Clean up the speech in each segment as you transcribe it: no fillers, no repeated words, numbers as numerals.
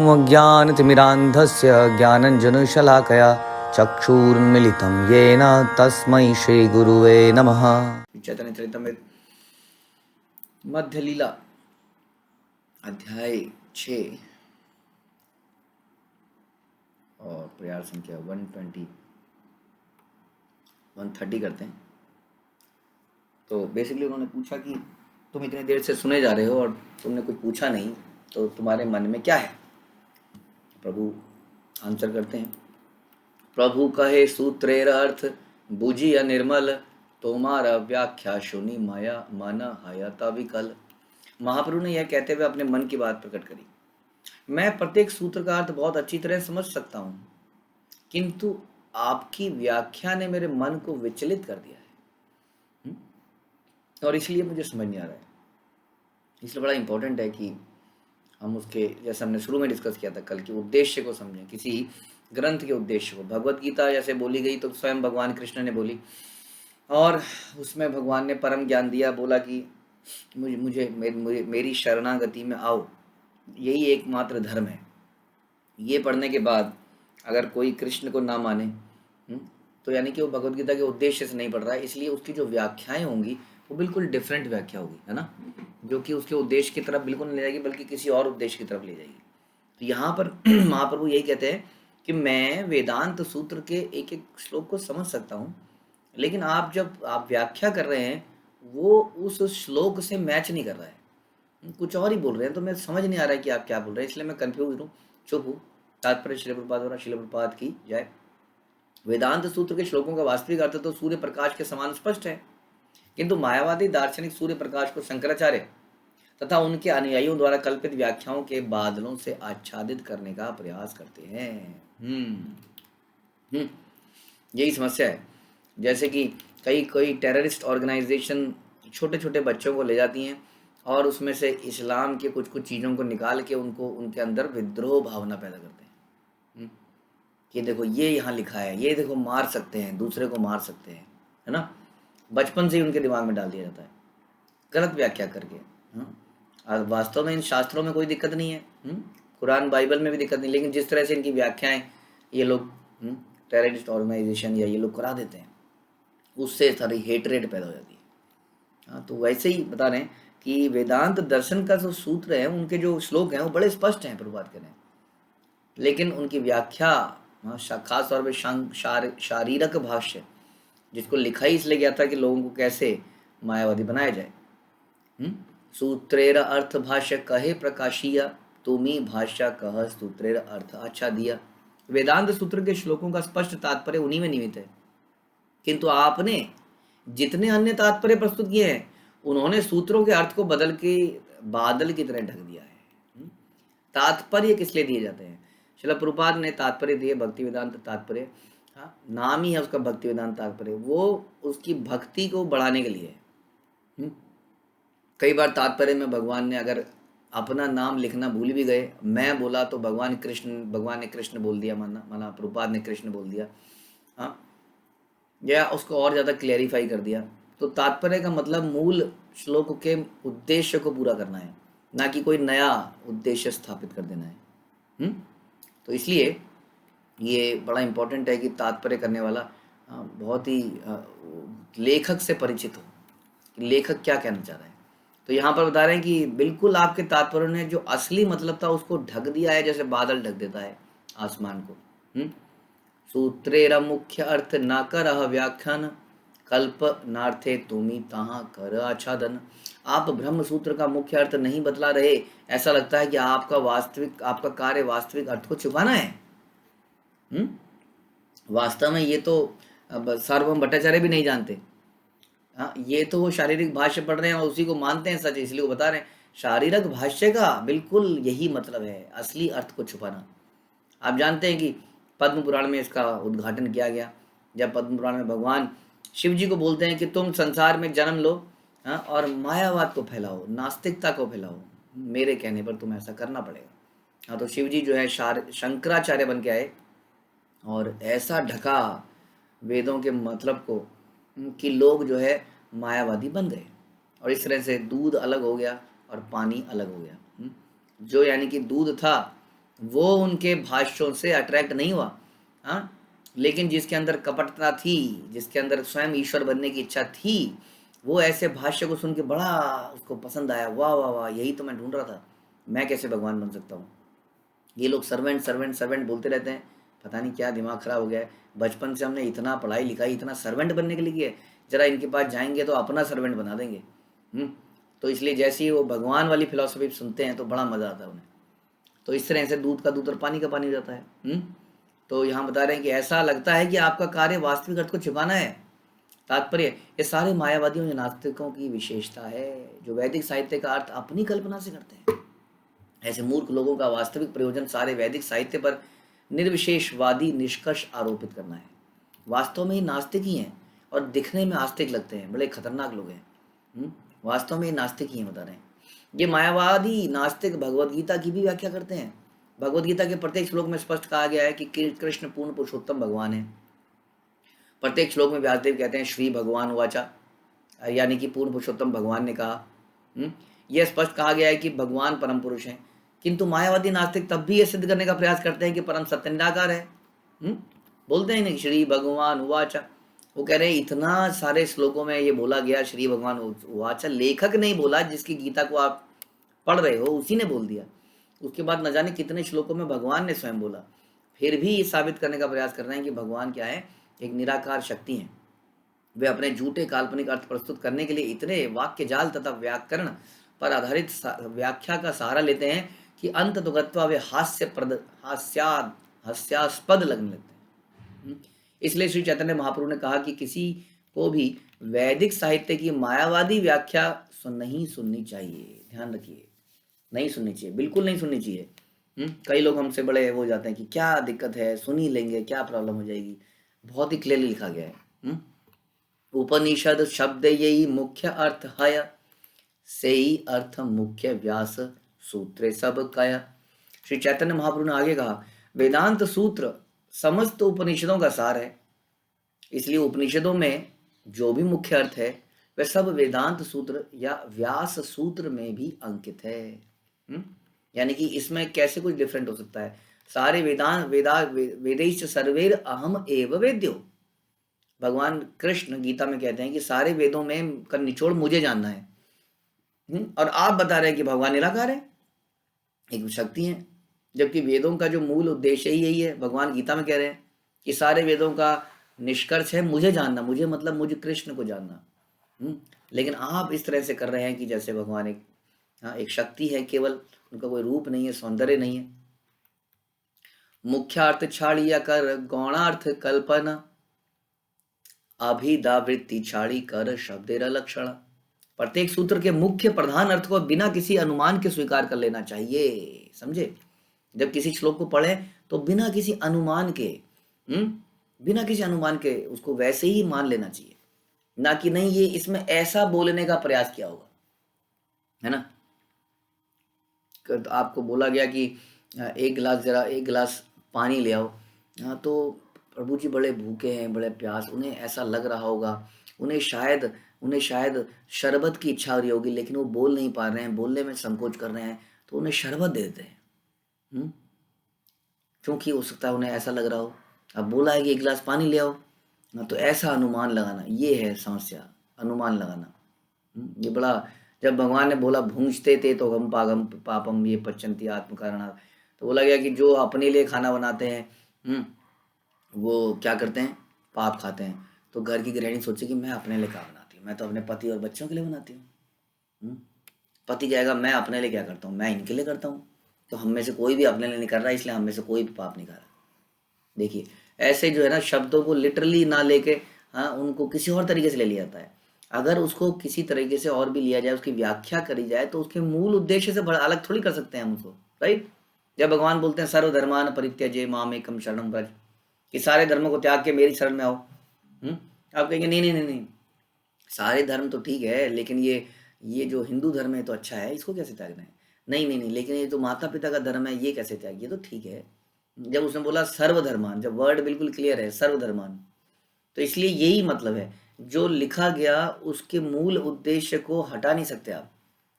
अज्ञानतिमिरान्धस्य ज्ञानञ्जनशलाकया चक्षुरुन्मीलितं येन तस्मै श्रीगुरुवे नमः। चैतन्य चरितमृत मध्य लीला अध्याय 6 और प्रयास संख्या 130 करते हैं। तो बेसिकली उन्होंने पूछा कि तुम इतनी देर से सुने जा रहे हो और तुमने कुछ पूछा नहीं, तो तुम्हारे मन में क्या है? प्रभु आंसर करते हैं, प्रभु कहे सूत्रेर अर्थ बुझिया निर्मल, तुम्हारा व्याख्या सुनी माया मन हयता विकल। महाप्रभु ने यह कहते हुए अपने मन की बात प्रकट करी। मैं प्रत्येक सूत्र का अर्थ बहुत अच्छी तरह समझ सकता हूँ, किंतु आपकी व्याख्या ने मेरे मन को विचलित कर दिया है और इसलिए मुझे समझ नहीं आ रहा है। इसलिए बड़ा इंपॉर्टेंट है कि हम उसके, जैसे हमने शुरू में डिस्कस किया था कल, के उद्देश्य को समझें। किसी ग्रंथ के उद्देश्य को। भगवत गीता जैसे बोली गई तो स्वयं भगवान कृष्ण ने बोली और उसमें भगवान ने परम ज्ञान दिया, बोला कि मेरी शरणागति में आओ, यही एकमात्र धर्म है। ये पढ़ने के बाद अगर कोई कृष्ण को ना माने तो यानी कि वो भगवत गीता के उद्देश्य से नहीं पढ़ रहा है। इसलिए उसकी जो व्याख्याएं होंगी वो बिल्कुल डिफरेंट व्याख्या होगी, है ना, जो कि उसके उद्देश्य की तरफ बिल्कुल नहीं ले जाएगी, बल्कि किसी और उद्देश्य की तरफ ले जाएगी। तो यहाँ पर महाप्रभु यही कहते हैं कि मैं वेदांत सूत्र के एक एक श्लोक को समझ सकता हूँ, लेकिन जब आप व्याख्या कर रहे हैं वो उस श्लोक से मैच नहीं कर रहा है, कुछ और ही बोल रहे हैं, तो मैं समझ नहीं आ रहा है कि आप क्या बोल रहे हैं, इसलिए मैं कंफ्यूज हूँ, चुप हूँ। तात्पर्य श्रील प्रभुपाद द्वारा श्रील प्रभुपाद की जय। वेदांत सूत्र के श्लोकों का वास्तविक अर्थ तो सूर्य प्रकाश के समान स्पष्ट है, किंतु मायावादी दार्शनिक सूर्य प्रकाश को शंकराचार्य तथा उनके अनुयायियों द्वारा कल्पित व्याख्याओं के बादलों से आच्छादित करने का प्रयास करते हैं। यही समस्या है। जैसे कि कई टेररिस्ट ऑर्गेनाइजेशन छोटे छोटे बच्चों को ले जाती हैं और उसमें से इस्लाम के कुछ चीज़ों को निकाल के उनको उनके अंदर विद्रोह भावना पैदा करते हैं कि देखो ये यहाँ लिखा है, ये देखो मार सकते हैं, दूसरे को मार सकते हैं, है ना। बचपन से ही उनके दिमाग में डाल दिया जाता है गलत व्याख्या करके। वास्तव में इन शास्त्रों में कोई दिक्कत नहीं है, कुरान बाइबल में भी दिक्कत नहीं, लेकिन जिस तरह से इनकी व्याख्याएं ये लोग टेररिस्ट ऑर्गेनाइजेशन या ये लोग करा देते हैं, उससे सारी हेटरेट पैदा हो जाती है। तो वैसे ही बता रहे हैं कि वेदांत दर्शन का जो सूत्र है, उनके जो श्लोक हैं वो बड़े स्पष्ट हैं, प्रभुपाद कह रहे हैं, लेकिन उनकी व्याख्या खास तौर पर शारीरक भाष्य, जिसको लिखा ही इसलिए गया था कि लोगों को कैसे मायावादी बनाया जाए। सूत्रेर अर्थ भाष्य कहे प्रकाशिया, तुमी भाष्य कह सूत्रेर अर्थ अच्छा दिया। वेदांत सूत्र के श्लोकों का स्पष्ट तात्पर्य उन्हीं में निहित है, किंतु आपने जितने अन्य तात्पर्य प्रस्तुत किए हैं उन्होंने सूत्रों के अर्थ को बदल के बादल की तरह ढक दिया है। तात्पर्य किस लिए दिए जाते हैं? श्रील प्रभुपाद ने तात्पर्य दिए भक्ति वेदांत तात्पर्य, नाम ही है उसका भक्ति वेदांत तात्पर्य, वो उसकी भक्ति को बढ़ाने के लिए है। कई बार तात्पर्य में भगवान ने अगर अपना नाम लिखना भूल भी गए, मैं बोला तो भगवान ने कृष्ण बोल दिया, माना प्रभुपाद ने कृष्ण बोल दिया, या उसको और ज़्यादा क्लैरिफाई कर दिया। तो तात्पर्य का मतलब मूल श्लोक के उद्देश्य को पूरा करना है, ना कि कोई नया उद्देश्य स्थापित कर देना है। तो इसलिए ये बड़ा इम्पोर्टेंट है कि तात्पर्य करने वाला बहुत ही लेखक से परिचित हो, लेखक क्या कहना चाह रहा है। तो यहाँ पर बता रहे हैं कि बिल्कुल आपके तात्पर्य ने जो असली मतलब था उसको ढक दिया है, जैसे बादल ढक देता है आसमान को। सूत्रेर मुख्य अर्थ न कर व्याख्यान, कल्प नार्थे तुमी तहाँ कर आच्छादन। आप ब्रह्म सूत्र का मुख्य अर्थ नहीं बतला रहे, ऐसा लगता है कि आपका कार्य वास्तविक अर्थ को छुपाना है। वास्तव में ये तो सार्वभौम भट्टाचार्य भी नहीं जानते। ये तो वो शारीरिक भाष्य पढ़ रहे हैं और उसी को मानते हैं सच, इसलिए वो बता रहे हैं शारीरिक भाष्य का बिल्कुल यही मतलब है, असली अर्थ को छुपाना। आप जानते हैं कि पद्म पुराण में इसका उद्घाटन किया गया, जब पद्म पुराण में भगवान शिव जी को बोलते हैं कि तुम संसार में जन्म लो और मायावाद को फैलाओ, नास्तिकता को फैलाओ, मेरे कहने पर तुम्हें ऐसा करना पड़ेगा। तो शिव जी जो है शंकराचार्य बन के आए और ऐसा ढका वेदों के मतलब को कि लोग जो है मायावादी बन गए, और इस तरह से दूध अलग हो गया और पानी अलग हो गया। जो यानी कि दूध था वो उनके भाष्यों से अट्रैक्ट नहीं हुआ। हाँ, लेकिन जिसके अंदर कपटता थी, जिसके अंदर स्वयं ईश्वर बनने की इच्छा थी, वो ऐसे भाष्य को सुन के बड़ा उसको पसंद आया। वाह वाह वाह, यही तो मैं ढूंढ रहा था, मैं कैसे भगवान बन सकता हूँ। ये लोग सर्वेंट सर्वेंट सर्वेंट बोलते रहते हैं, पता नहीं क्या दिमाग खराब हो गया है। बचपन से हमने इतना पढ़ाई लिखाई इतना सर्वेंट बनने के लिए किया है, जरा इनके पास जाएंगे तो अपना सर्वेंट बना देंगे। हम्म। तो इसलिए जैसे ही वो भगवान वाली फिलॉसफी सुनते हैं तो बड़ा मज़ा आता है उन्हें। तो इस तरह से दूध का दूध और पानी का पानी हो जाता है। तो यहाँ बता रहे हैं कि ऐसा लगता है कि आपका कार्य वास्तविक अर्थ को छिपाना है। तात्पर्य, ये सारे मायावादियों या नास्तिकों की विशेषता है, जो वैदिक साहित्य का अर्थ अपनी कल्पना से करते हैं। ऐसे मूर्ख लोगों का वास्तविक प्रयोजन सारे वैदिक साहित्य पर निर्विशेषवादी निष्कर्ष आरोपित करना है। वास्तव में ये नास्तिक ही हैं और दिखने में आस्तिक लगते हैं, बड़े खतरनाक लोग हैं। वास्तव में ये नास्तिक ही हैं, बता रहे हैं। ये मायावादी नास्तिक भगवत गीता की भी व्याख्या करते हैं। भगवत गीता के प्रत्येक श्लोक में स्पष्ट कहा गया है कि कृष्ण पूर्ण पुरुषोत्तम भगवान है। प्रत्येक श्लोक में व्यासदेव कहते हैं श्री भगवान वाचा, यानी कि पूर्ण पुरुषोत्तम भगवान ने कहा। यह स्पष्ट कहा गया है कि भगवान परम पुरुष हैं। किंतु मायावादी नास्तिक तब भी यह सिद्ध करने का प्रयास करते हैं कि परम सत्य निराकार है। बोलते हैं नहीं श्री भगवान वाचा, वो कह रहे हैं इतना सारे श्लोकों में ये बोला गया श्री भगवान वाचा, लेखक नहीं बोला, जिसकी गीता को आप पढ़ रहे हो उसी ने बोल दिया। उसके बाद न जाने कितने श्लोकों में भगवान ने स्वयं बोला। फिर भी ये साबित करने का प्रयास कर रहे हैं कि भगवान क्या है, एक निराकार शक्ति है। वे अपने झूठे काल्पनिक अर्थ प्रस्तुत करने के लिए इतने वाक्य जाल तथा व्याकरण पर आधारित व्याख्या का सहारा लेते हैं कि अंत तो गत्वा वे हास्यास्पद लगने लगते हैं। इसलिए श्री चैतन्य महाप्रभु ने कहा कि किसी को भी वैदिक साहित्य की मायावादी व्याख्या नहीं सुननी चाहिए। ध्यान रखिए, नहीं सुननी चाहिए, बिल्कुल नहीं सुननी चाहिए। कई लोग हमसे बड़े हो जाते हैं कि क्या दिक्कत है, सुन ही लेंगे, क्या प्रॉब्लम हो जाएगी। बहुत ही क्लियरली लिखा गया है। उपनिषद शब्द यही मुख्य अर्थ है, से ही अर्थ मुख्य व्यास सूत्रे सब कया। श्री चैतन्य महाप्रभु ने आगे कहा, वेदांत सूत्र समस्त उपनिषदों का सार है। इसलिए उपनिषदों में जो भी मुख्य अर्थ है वह सब वेदांत सूत्र या व्यास सूत्र में भी अंकित है। यानी कि इसमें कैसे कुछ डिफरेंट हो सकता है। सारे वेदैश्च सर्वैर अहम एव वेद्यो। भगवान कृष्ण गीता में कहते हैं कि सारे वेदों में का निचोड़ मुझे जानना है। और आप बता रहे हैं कि भगवान निराकार है, एक शक्ति है, जबकि वेदों का जो मूल उद्देश्य ही यही है। भगवान गीता में कह रहे हैं कि सारे वेदों का निष्कर्ष है मुझे जानना, मुझे मतलब मुझे कृष्ण को जानना। लेकिन आप इस तरह से कर रहे हैं कि जैसे भगवान एक शक्ति है, केवल उनका कोई रूप नहीं है, सौंदर्य नहीं है। मुख्यार्थ छाड़िया कर गौणार्थ कल्पना, अभिदावृत्ति छाड़ी कर शब्देर लक्षण। प्रत्येक सूत्र के मुख्य प्रधान अर्थ को बिना किसी अनुमान के स्वीकार कर लेना चाहिए। समझे? जब किसी श्लोक को पढ़े तो बिना किसी अनुमान के, बिना किसी अनुमान के उसको वैसे ही मान लेना चाहिए, ना कि नहीं ये इसमें ऐसा बोलने का प्रयास किया होगा, है ना। तो आपको बोला गया कि एक गिलास पानी ले आओ। तो प्रभु जी बड़े भूखे हैं, बड़े प्यास, उन्हें ऐसा लग रहा होगा, उन्हें शायद शरबत की इच्छा हो रही होगी, लेकिन वो बोल नहीं पा रहे हैं, बोलने में संकोच कर रहे हैं, तो उन्हें शरबत दे देते हैं। क्योंकि हो सकता है उन्हें ऐसा लग रहा हो। अब बोला है कि एक गिलास पानी ले आओ, तो ऐसा अनुमान लगाना, ये है समस्या, अनुमान लगाना। ये बड़ा, जब भगवान ने बोला भूंजते थे तो हम पापम ये पचंती आत्म कारण, तो बोला गया कि जो अपने लिए खाना बनाते हैं वो क्या करते हैं, पाप खाते हैं। तो घर की गृहिणी सोचे कि मैं अपने लिए क्या बनाती हूँ, मैं तो अपने पति और बच्चों के लिए बनाती हूँ। पति कहेगा मैं अपने लिए क्या करता हूँ, मैं इनके लिए करता हूँ। तो हम में से कोई भी अपने लिए नहीं कर रहा, इसलिए हम में से कोई भी पाप नहीं कर रहा। देखिए ऐसे जो है ना, शब्दों को लिटरली ना लेके उनको किसी और तरीके से ले लिया जाता है। अगर उसको किसी तरीके से और भी लिया जाए, उसकी व्याख्या करी जाए, तो उसके मूल उद्देश्य से बड़ा अलग थोड़ी कर सकते हैं हम उसको, राइट। जब भगवान बोलते हैं सर्वधर्मान परित्यज्य मामेकम शरणम व्रज, कि सारे धर्मों को त्याग के मेरी शरण में आओ। आप कहेंगे नहीं नहीं नहीं नहीं, सारे धर्म तो ठीक है, लेकिन ये जो हिंदू धर्म है तो अच्छा है, इसको कैसे त्यागना है। नहीं नहीं नहीं, लेकिन ये तो माता पिता का धर्म है, ये कैसे त्याग, ये तो ठीक है। जब उसने बोला सर्वधर्मान, जब वर्ड बिल्कुल क्लियर है सर्वधर्मान, तो इसलिए यही मतलब है, जो लिखा गया उसके मूल उद्देश्य को हटा नहीं सकते आप।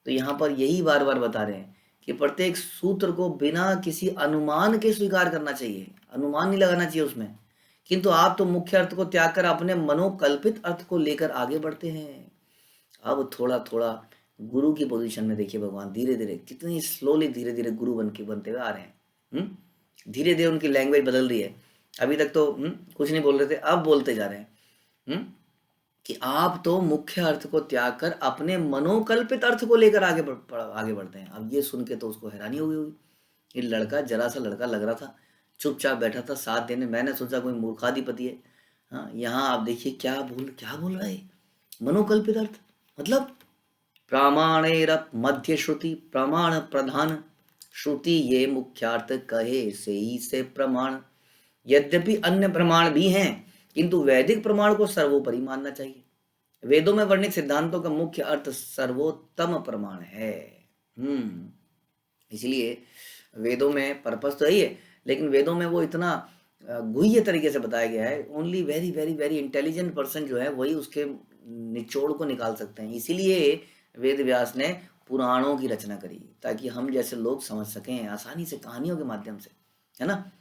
तो यहाँ पर यही बार बार बता रहे हैं कि प्रत्येक सूत्र को बिना किसी अनुमान के स्वीकार करना चाहिए, अनुमान नहीं लगाना चाहिए उसमें। किंतु आप तो मुख्य अर्थ को त्याग कर अपने मनोकल्पित अर्थ को लेकर आगे बढ़ते हैं। अब थोड़ा थोड़ा गुरु की पोजीशन में देखिए, भगवान धीरे धीरे कितनी स्लोली धीरे धीरे गुरु बनते हुए आ रहे हैं। धीरे धीरे उनकी लैंग्वेज बदल रही है। अभी तक तो कुछ नहीं बोल रहे थे, अब बोलते जा रहे हैं कि आप तो मुख्य अर्थ को त्याग कर अपने मनोकल्पित अर्थ को लेकर आगे बढ़ते हैं। अब ये सुन के तो उसको हैरानी हो गई होगी। ये लड़का जरा सा लड़का लग रहा था, चुपचाप बैठा था साथ देने। मैंने सोचा कोई मूर्खाधिपति है। हाँ, यहाँ आप देखिए क्या बोल रहा है, मनोकल्पित अर्थ मतलब प्रामाणेर मध्य श्रुति प्रमाण प्रधान श्रुति ये मुख्यार्थ कहे से ही से प्रमाण। यद्यपि अन्य प्रमाण भी हैं, किंतु वैदिक प्रमाण को सर्वोपरि मानना चाहिए। वेदों में वर्णित सिद्धांतों का मुख्य अर्थ सर्वोत्तम प्रमाण है। इसलिए वेदों में पर्पस तो यही है, लेकिन वेदों में वो इतना गुह्य तरीके से बताया गया है। Only very very very intelligent person जो है वही उसके निचोड़ को निकाल सकते हैं। इसीलिए वेद व्यास ने पुराणों की रचना करी, ताकि हम जैसे लोग समझ सकें आसानी से, कहानियों के माध्यम से, है ना।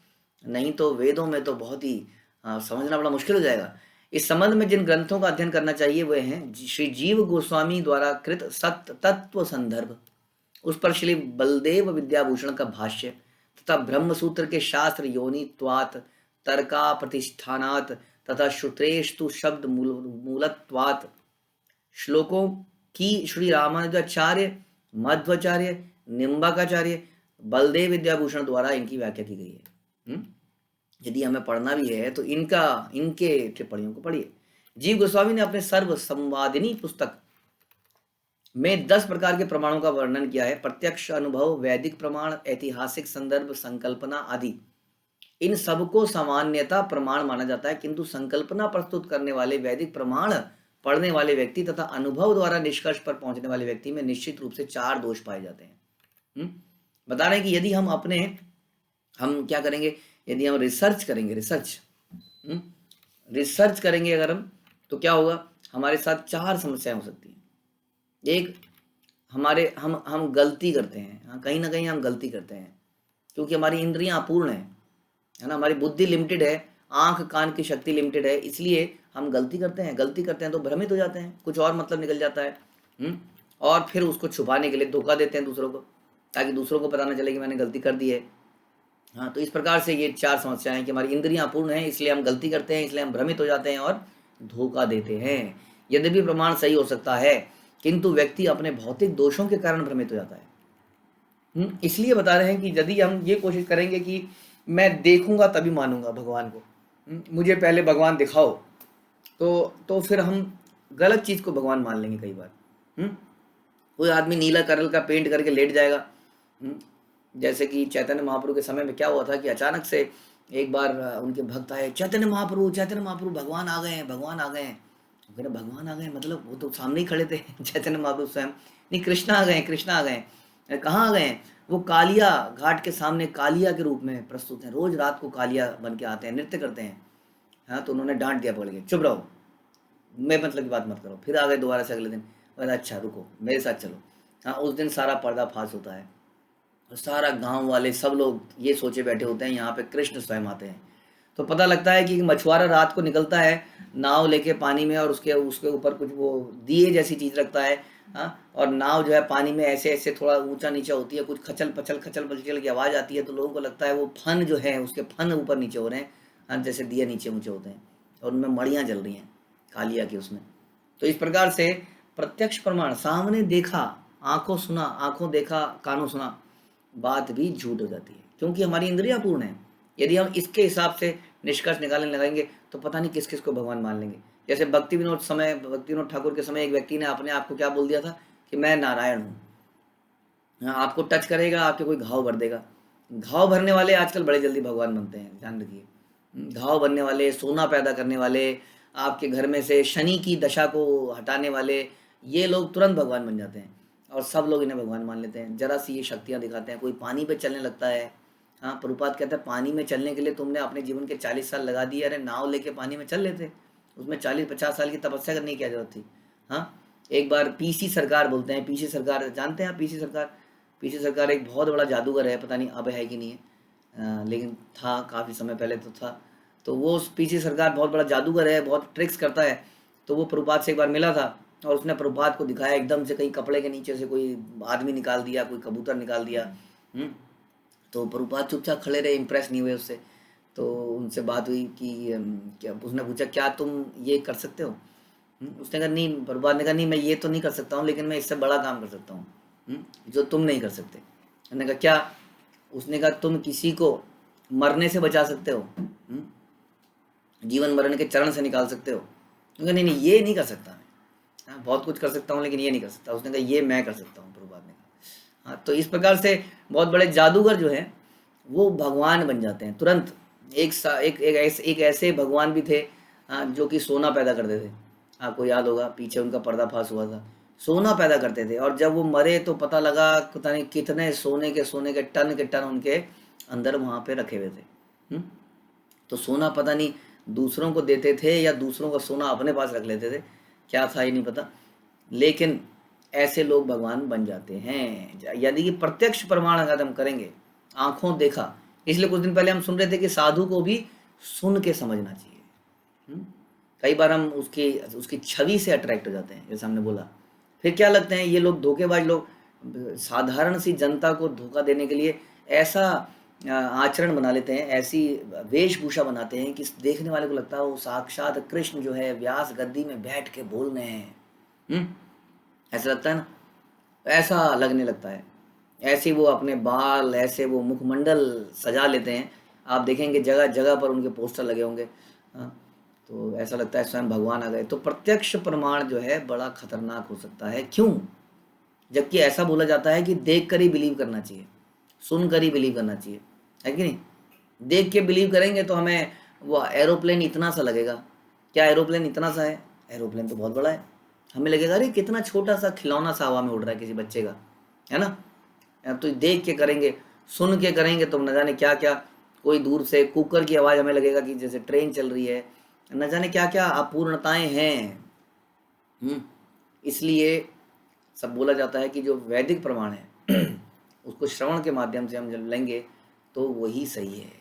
नहीं तो वेदों में तो बहुत ही समझना बड़ा मुश्किल हो जाएगा। इस संबंध में जिन ग्रंथों का अध्ययन करना चाहिए वे हैं श्री जीव गोस्वामी द्वारा कृत सत्य तत्व संदर्भ, उस पर श्री बलदेव विद्याभूषण का भाष्य तथा ब्रह्म सूत्र के शास्त्र योनित्वात् तर्का प्रतिष्ठानात् तथा श्रुतेस्तु शब्द मूलत्वात् श्लोकों की श्री रामानुजाचार्य, मध्वाचार्य, निम्बाकाचार्य, बलदेव विद्याभूषण द्वारा इनकी व्याख्या की गई है। यदि हमें पढ़ना भी है तो इनके टिप्पणियों को पढ़िए। जीव गोस्वामी ने अपने सर्व संवादिनी पुस्तक में 10 प्रकार के प्रमाणों का वर्णन किया है। प्रत्यक्ष अनुभव, वैदिक प्रमाण, ऐतिहासिक संदर्भ, संकल्पना आदि। इन सबको सामान्यतः प्रमाण माना जाता है, किंतु संकल्पना प्रस्तुत करने वाले वैदिक प्रमाण पढ़ने वाले व्यक्ति तथा अनुभव द्वारा निष्कर्ष पर पहुंचने वाले व्यक्ति में निश्चित रूप से 4 दोष पाए जाते हैं। बता रहे हैं कि यदि हम क्या करेंगे, यदि हम रिसर्च करेंगे, रिसर्च करेंगे अगर हम, तो क्या होगा, हमारे साथ 4 समस्याएं हो सकती हैं। एक, हम गलती करते हैं। कहीं ना कहीं हम गलती करते हैं, क्योंकि हमारी इंद्रियां अपूर्ण है ना, हमारी बुद्धि लिमिटेड है, आंख कान की शक्ति लिमिटेड है, इसलिए हम गलती करते हैं तो भ्रमित हो जाते हैं, कुछ और मतलब निकल जाता है। और फिर उसको छुपाने के लिए धोखा देते हैं दूसरों को, ताकि दूसरों को पता ना चले कि मैंने गलती कर दी है। हाँ, तो इस प्रकार से ये 4 समस्याएं हैं कि हमारी इंद्रियां अपूर्ण हैं, इसलिए हम गलती करते हैं, इसलिए हम भ्रमित हो जाते हैं और धोखा देते हैं। यद्यपि प्रमाण सही हो सकता है, किंतु व्यक्ति अपने भौतिक दोषों के कारण भ्रमित हो जाता है। इसलिए बता रहे हैं कि यदि हम ये कोशिश करेंगे कि मैं देखूंगा तभी मानूंगा भगवान को, मुझे पहले भगवान दिखाओ, तो फिर हम गलत चीज़ को भगवान मान लेंगे कई बार। कोई आदमी नीला कलर का पेंट करके लेट जाएगा। जैसे कि चैतन्य महाप्रभु के समय में क्या हुआ था कि अचानक से एक बार उनके भक्त आए, चैतन्य महाप्रभु भगवान आ गए हैं, भगवान आ गए हैं। फिर भगवान आ गए मतलब वो तो सामने ही खड़े थे चैतन्य महाप्रभु स्वयं। नहीं, कृष्णा आ गए। कहाँ आ गए हैं? वो कालिया घाट के सामने कालिया के रूप में प्रस्तुत हैं। रोज रात को कालिया बन के आते हैं, नृत्य करते हैं। हाँ, तो उन्होंने डांट दिया पकड़ के, चुप रहो, मैं मतलब की बात मत करो। फिर आ गए दोबारा से अगले दिन, अच्छा रुको, मेरे साथ चलो। हाँ, उस दिन सारा पर्दाफाश होता है और सारा गांव वाले सब लोग ये सोचे बैठे होते हैं यहाँ पे कृष्ण स्वयं आते हैं। तो पता लगता है कि मछुआरा रात को निकलता है नाव लेके पानी में, और उसके ऊपर कुछ वो दिए जैसी चीज़ रखता है। हाँ, और नाव जो है पानी में ऐसे ऐसे थोड़ा ऊंचा नीचा होती है, कुछ खचल पचल की आवाज़ आती है, तो लोगों को लगता है वो फन जो है उसके फन ऊपर नीचे हो रहे हैं। हाँ, जैसे दिए नीचे ऊंचे होते हैं और उनमें मड़ियाँ जल रही हैं कालिया की उसमें। तो इस प्रकार से प्रत्यक्ष प्रमाण, सामने देखा, आंखों देखा कानों सुना, बात भी झूठ हो जाती है, क्योंकि हमारी इंद्रियां पूर्ण है। यदि हम इसके हिसाब से निष्कर्ष निकालने लगाएंगे तो पता नहीं किस किस को भगवान मान लेंगे। जैसे भक्ति विनोद ठाकुर के समय एक व्यक्ति ने अपने आप को क्या बोल दिया था कि मैं नारायण हूँ। आपको टच करेगा, आपके कोई घाव भर देगा। घाव भरने वाले आजकल बड़े जल्दी भगवान बनते हैं, ध्यान रखिए। घाव भरने वाले, सोना पैदा करने वाले, आपके घर में से शनि की दशा को हटाने वाले, ये लोग तुरंत भगवान बन जाते हैं और सब लोग इन्हें भगवान मान लेते हैं। जरा सी ये शक्तियाँ दिखाते हैं। कोई पानी पे चलने लगता है। हाँ, प्रभुपाद कहते हैं पानी में चलने के लिए तुमने अपने जीवन के 40 साल लगा दिए, अरे नाव लेके पानी में चल लेते, उसमें 40-50 साल की तपस्या करने की क्या जरूरत थी। हाँ, एक बार पीसी सरकार बोलते हैं, पीसी सरकार जानते हैं आप? पीसी सरकार पीछे सरकार एक बहुत बड़ा जादूगर है, पता नहीं अब है कि नहीं है, लेकिन था काफ़ी समय पहले तो था। तो वो पीछे सरकार बहुत बड़ा जादूगर है, बहुत ट्रिक्स करता है। तो वो प्रभुपाद से एक बार मिला था और उसने प्रभुपाद को दिखाया, एकदम से कहीं कपड़े के नीचे से कोई आदमी निकाल दिया, कोई कबूतर निकाल दिया। तो प्रभुपाद चुपचाप खड़े रहे, इम्प्रेस नहीं हुए उससे। तो उनसे बात हुई कि क्या, उसने पूछा क्या तुम ये कर सकते हो? उसने कहा नहीं, प्रभुपाद ने कहा नहीं, मैं ये तो नहीं कर सकता हूँ, लेकिन मैं इससे बड़ा काम कर सकता हूँ जो तुम नहीं कर सकते। उसने कहा क्या? उसने कहा तुम किसी को मरने से बचा सकते हो, जीवन मरण के चरण से निकाल सकते हो। उसने कहा नहीं नहीं, ये नहीं कर सकता मैं, हाँ बहुत कुछ कर सकता हूँ लेकिन ये नहीं कर सकता। उसने कहा ये मैं कर सकता हूँ, प्रभुपाद ने कहा। हाँ, तो इस प्रकार से बहुत बड़े जादूगर जो हैं वो भगवान बन जाते हैं तुरंत। एक ऐसे भगवान भी थे, हाँ, जो कि सोना पैदा करते थे। आपको याद होगा पीछे उनका पर्दाफाश हुआ था, सोना पैदा करते थे। और जब वो मरे तो पता लगा पता नहीं कितने सोने के टन उनके अंदर वहाँ पे रखे हुए थे। तो सोना पता नहीं दूसरों को देते थे या दूसरों का सोना अपने पास रख लेते थे, क्या था ये नहीं पता। लेकिन ऐसे लोग भगवान बन जाते हैं यदि कि प्रत्यक्ष प्रमाण अगर हम करेंगे, आंखों देखा। इसलिए कुछ दिन पहले हम सुन रहे थे कि साधु को भी सुन के समझना चाहिए। कई बार हम उसकी उसकी छवि से अट्रैक्ट हो जाते हैं, जैसे हमने बोला। फिर क्या लगते हैं ये लोग धोखेबाज लोग, साधारण सी जनता को धोखा देने के लिए ऐसा आचरण बना लेते हैं, ऐसी वेशभूषा बनाते हैं कि देखने वाले को लगता है वो साक्षात कृष्ण जो है व्यास गद्दी में बैठ के बोल रहे हैं। ऐसा लगता है ना, ऐसा लगने लगता है। ऐसे वो अपने बाल, ऐसे वो मुखमंडल सजा लेते हैं। आप देखेंगे जगह जगह पर उनके पोस्टर लगे होंगे, हाँ, तो ऐसा लगता है स्वयं भगवान आ गए। तो प्रत्यक्ष प्रमाण जो है बड़ा खतरनाक हो सकता है। क्यों? जबकि ऐसा बोला जाता है कि देख कर ही बिलीव करना चाहिए, सुन कर ही बिलीव करना चाहिए, है कि नहीं? देख के बिलीव करेंगे तो हमें वो एरोप्लेन इतना सा लगेगा। क्या एरोप्लेन इतना सा है? एरोप्लेन तो बहुत बड़ा है। हमें लगेगा अरे कितना छोटा सा खिलौना सा हवा में उड़ रहा है किसी बच्चे का, है ना? तो देख के करेंगे, सुन के करेंगे तो न जाने क्या क्या, कोई दूर से कुकर की आवाज़ हमें लगेगा कि जैसे ट्रेन चल रही है, न जाने क्या क्या अपूर्णताएं हैं। इसलिए सब बोला जाता है कि जो वैदिक प्रमाण है उसको श्रवण के माध्यम से हम जब लेंगे तो वही सही है।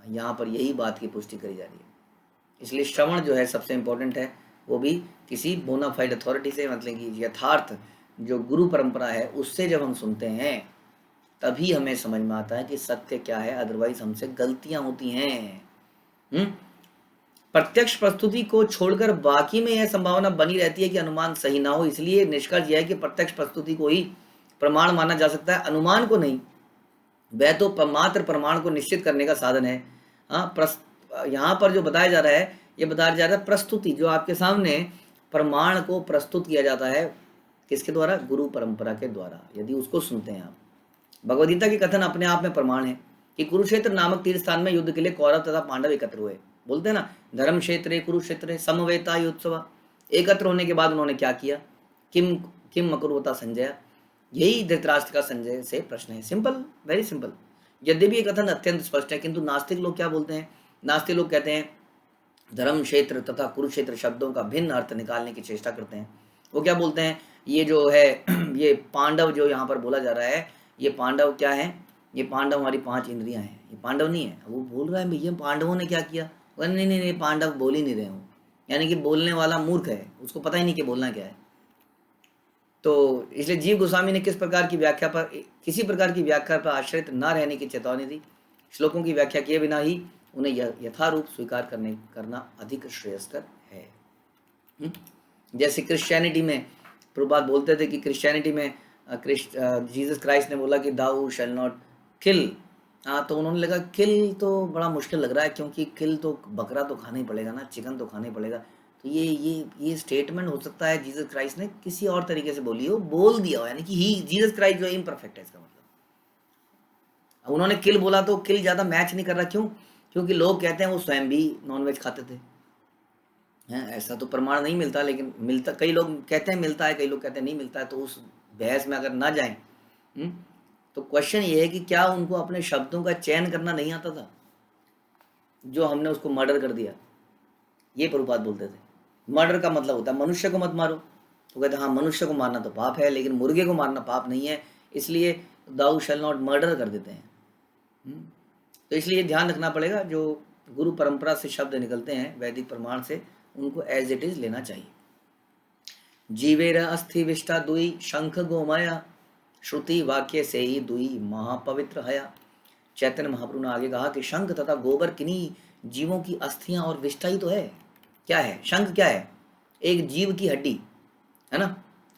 यहाँ पर यही बात की पुष्टि करी जा रही है। इसलिए श्रवण जो है सबसे इम्पोर्टेंट है, वो भी किसी बोनाफाइड अथॉरिटी से, मतलब कि यथार्थ जो गुरु परंपरा है उससे जब हम सुनते हैं तभी हमें समझ में आता है कि सत्य क्या है, अदरवाइज हमसे गलतियां होती हैं। प्रत्यक्ष प्रस्तुति को छोड़कर बाकी में यह संभावना बनी रहती है कि अनुमान सही ना हो। इसलिए निष्कर्ष यह है कि प्रत्यक्ष प्रस्तुति को ही प्रमाण माना जा सकता है, अनुमान को नहीं। वह तो मात्र प्रमाण को निश्चित करने का साधन है। यहाँ पर जो बताया जा रहा है, ये बताया जा रहा है प्रस्तुति, जो आपके सामने प्रमाण को प्रस्तुत किया जाता है किसके द्वारा? गुरु परंपरा के द्वारा। यदि उसको सुनते हैं आप, भगवदगीता की कथन अपने आप में प्रमाण है कि कुरुक्षेत्र नामक तीर्थ स्थान में युद्ध के लिए कौरव तथा पांडव एकत्र हुए। बोलते हैं ना, धर्म क्षेत्र कुरुक्षेत्र समवेता युत्सव। एकत्र होने के बाद उन्होंने क्या किया? किम किम अकुर्वता संजय। यही धृतराष्ट्र का संजय से प्रश्न है। Simple, very simple. यद्यपि ये कथन अत्यंत स्पष्ट है, किंतु नास्तिक लोग क्या बोलते हैं? नास्तिक लोग कहते हैं धर्म क्षेत्र तथा कुरुक्षेत्र शब्दों का भिन्न अर्थ निकालने की चेष्टा करते हैं। वो क्या बोलते हैं? ये जो है ये पांडव जो यहाँ पर बोला जा रहा है, ये पांडव क्या है? ये पांडव हमारी 5 इंद्रियां हैं, ये पांडव नहीं है। वो बोल रहा है भैया पांडवों ने क्या किया? नहीं नहीं नहीं, पांडव बोल ही नहीं रहे हूँ। यानी कि बोलने वाला मूर्ख है, उसको पता ही नहीं कि बोलना क्या है। तो इसलिए जीव गोस्वामी ने किसी प्रकार की व्याख्या पर आश्रित न रहने की चेतावनी दी। श्लोकों की व्याख्या किए बिना ही उन्हें यथारूप स्वीकार करना अधिक श्रेयस्कर है। जैसे क्रिश्चियनिटी में प्रभुपाद बोलते थे कि क्रिश्चियनिटी में जीसस क्राइस्ट ने बोला कि दाऊ शैल नॉट किल। हाँ, तो उन्होंने लगा किल तो बड़ा मुश्किल लग रहा है, क्योंकि किल तो बकरा तो खाना ही पड़ेगा ना, चिकन तो खाना ही पड़ेगा। तो ये स्टेटमेंट हो सकता है जीसस क्राइस्ट ने किसी और तरीके से बोल दिया हो, यानी कि ही जीसस क्राइस्ट जो इम्परफेक्ट है, इसका मतलब। उन्होंने किल बोला तो किल ज़्यादा मैच नहीं कर रहा। क्यों? क्योंकि लोग कहते हैं वो स्वयं भी नॉनवेज खाते थे। हैं, ऐसा तो प्रमाण नहीं मिलता, लेकिन मिलता, कई लोग कहते हैं मिलता है, कई लोग कहते हैं नहीं मिलता है। तो उस बहस में अगर ना जाएं, तो क्वेश्चन ये है कि क्या उनको अपने शब्दों का चयन करना नहीं आता था जो हमने उसको मर्डर कर दिया? ये प्रभुपाद बोलते थे मर्डर का मतलब होता है मनुष्य को मत मारो। तो कहते हाँ, मनुष्य को मारना तो पाप है, लेकिन मुर्गे को मारना पाप नहीं है। इसलिए दाऊ शैल नॉट मर्डर कर देते हैं। तो इसलिए ध्यान रखना पड़ेगा, जो गुरु परंपरा से शब्द निकलते हैं वैदिक प्रमाण से, उनको एज इट इज लेना चाहिए। जीवेर अस्थि विष्टा दुई शंख गोमया, श्रुति वाक्य से ही दुई महापवित्र हया। चैतन्य महाप्रभु ने आगे कहा कि शंख तथा गोबर किन्हीं जीवों की अस्थियां और विष्ठा ही तो है। क्या है शंख? क्या है? एक जीव की हड्डी है ना।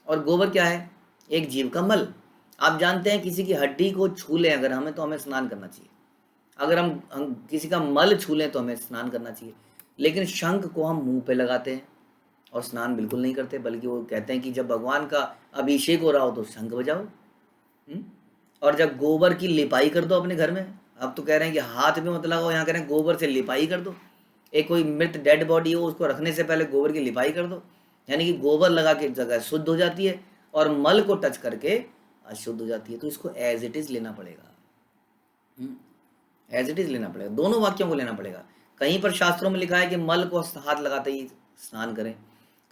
और गोबर क्या है? एक जीव का मल। आप जानते हैं किसी की हड्डी को छू लें अगर हमें, तो हमें स्नान करना चाहिए। अगर हम किसी का मल छू लें तो हमें स्नान करना चाहिए। लेकिन शंख को हम मुंह पे लगाते हैं और स्नान बिल्कुल नहीं करते, बल्कि वो कहते हैं कि जब भगवान का अभिषेक हो रहा हो तो शंख बजाओ। और जब गोबर की लिपाई कर दो अपने घर में, अब तो कह रहे हैं कि हाथ भी मत लगाओ, यहाँ कह रहे हैं गोबर से लिपाई कर दो। एक कोई मृत डेड बॉडी हो, उसको रखने से पहले गोबर की लिपाई कर दो, यानी कि गोबर लगा के जगह शुद्ध हो जाती है और मल को टच करके अशुद्ध हो जाती है। तो इसको एज इट इज लेना पड़ेगा, एज इट इज लेना पड़ेगा, दोनों वाक्यों को लेना पड़ेगा। कहीं पर शास्त्रों में लिखा है कि मल को हाथ लगाते ही स्नान करें,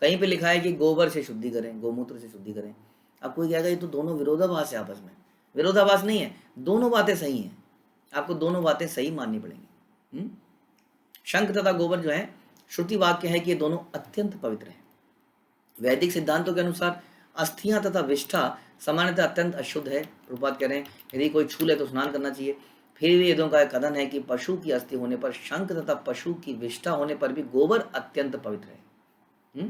कहीं पे लिखा है कि गोबर से शुद्धि करें, गोमूत्र से शुद्धि करें। अब कोई कहेगा ये तो दोनों विरोधाभास है, आपस में विरोधाभास नहीं है, दोनों बातें सही हैं, आपको दोनों बातें सही माननी पड़ेंगी। शंख तथा गोबर जो है श्रुति वाक्य है कि ये दोनों अत्यंत पवित्र हैं। वैदिक सिद्धांतों के अनुसार अस्थियां तथा विष्ठा सामान्यतः अत्यंत अशुद्ध है। प्रभुपाद कह रहे हैं यदि कोई छू ले तो स्नान करना चाहिए। फिर भी वेदों का एक कथन है कि पशु की अस्थि होने पर शंख तथा पशु की विष्ठा होने पर भी गोबर अत्यंत पवित्र है।